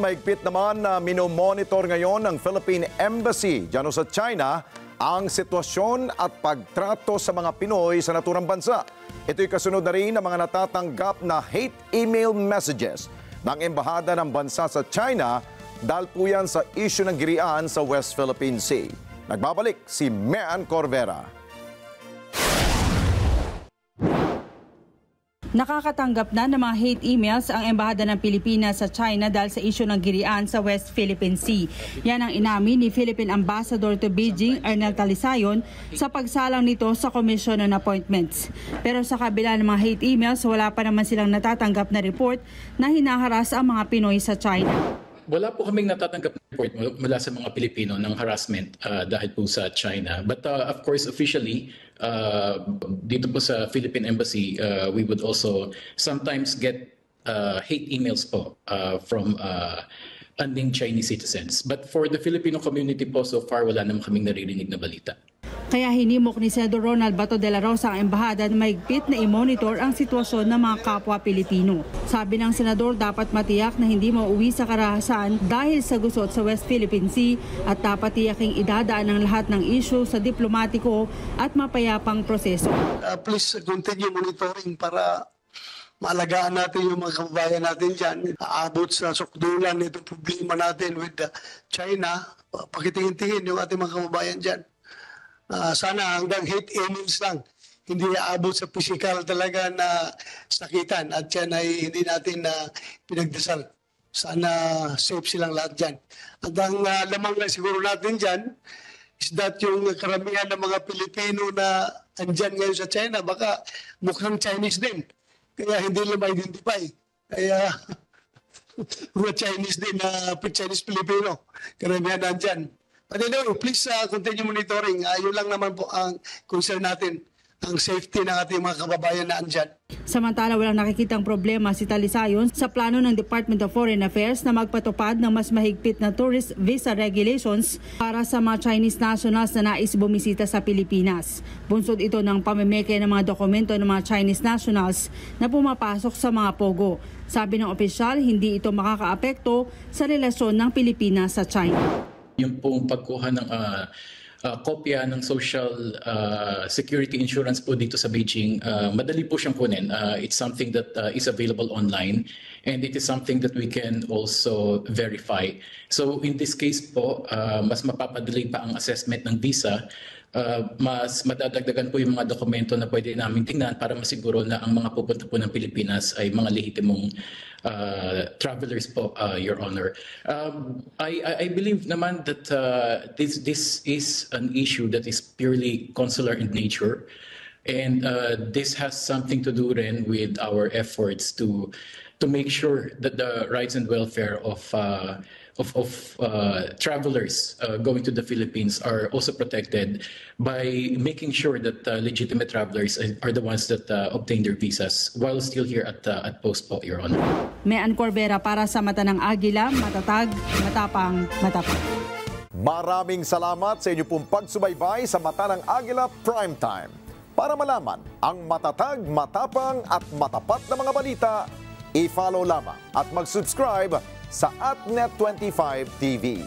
Mahigpit naman na minomonitor ngayon ng Philippine Embassy diyan sa China ang sitwasyon at pagtrato sa mga Pinoy sa naturang bansa. Ito'y kasunod na rin ng mga natatanggap na hate email messages ng Embahada ng bansa sa China dahil po yan sa issue ng girian sa West Philippine Sea. Nagbabalik si Mean Corvera. Nakakatanggap na ng mga hate emails ang Embahada ng Pilipinas sa China dahil sa isyu ng girian sa West Philippine Sea. Yan ang inamin ni Philippine Ambassador to Beijing, Ernel Talisayon, sa pagsalang nito sa Commission on Appointments. Pero sa kabila ng mga hate emails, wala pa naman silang natatanggap na report na hinaharas ang mga Pinoy sa China. Wala po kaming natatanggap na report mula sa mga Pilipino ng harassment dahil po sa China. But of course, officially, dito po sa Philippine Embassy, we would also sometimes get hate emails po from unnamed Chinese citizens. But for the Filipino community po, so far, wala naman kaming naririnig na balita. Kaya hinimok ni Senador Ronald Bato de la Rosa ang embahada na mahigpit na i-monitor ang sitwasyon ng mga kapwa Pilipino. Sabi ng senador, dapat matiyak na hindi mauwi sa karahasan dahil sa gusot sa West Philippine Sea at dapat tiyaking idadaan ang lahat ng issue sa diplomatiko at mapayapang proseso. Please continue monitoring para maalagaan natin yung mga kababayan natin dyan. Aabot sa sukdulan itong problema natin with China. Pakitingin-tingin yung ating mga kababayan dyan. Sana hanggang hate emails lang. Hindi aabot sa physical talaga na sakitan. At yan ay hindi natin pinagdasal. Sana safe silang lahat dyan. At ang lamang lang siguro natin dyan is that yung karamihan ng mga Pilipino na andyan ngayon sa China, baka mukhang Chinese din. Kaya hindi nila ma-identify. Kaya mga Chinese din na Chinese Filipino. Karamihan nandyan. But anyway, please continue monitoring. Yun lang naman po ang concern natin, ang safety ng ating mga kababayan na andyan. Samantala, walang nakikitang problema si Talisayon sa plano ng Department of Foreign Affairs na magpatupad ng mas mahigpit na tourist visa regulations para sa mga Chinese nationals na nais bumisita sa Pilipinas. Bunsod ito ng pamimeke ng mga dokumento ng mga Chinese nationals na pumapasok sa mga pogo. Sabi ng opisyal, hindi ito makakaapekto sa relasyon ng Pilipinas sa China. Yung pong pagkuha ng kopya ng social security insurance po dito sa Beijing, madali po siyang kunin. It's something that is available online and it is something that we can also verify. So in this case po, mas mapapadali pa ang assessment ng visa. Mas madadagdagan po yung mga dokumento na pwede namin tingnan para masiguro na ang mga pupunta po ng Pilipinas ay mga lehitimong travelers po, Your Honor. I believe naman that this is an issue that is purely consular in nature, and this has something to do rin with our efforts to make sure that the rights and welfare of travelers going to the Philippines are also protected by making sure that legitimate travelers are the ones that obtain their visas while still here at post po, Your Honor. Mean Corvera para sa Mata ng Agila, matatag, matapang, matapang. Maraming salamat sa inyo pong pagsubaybay sa Mata ng Agila Primetime. Para malaman ang matatag, matapang at matapat na mga balita, i-follow lamang at mag-subscribe sa AtNet25 TV.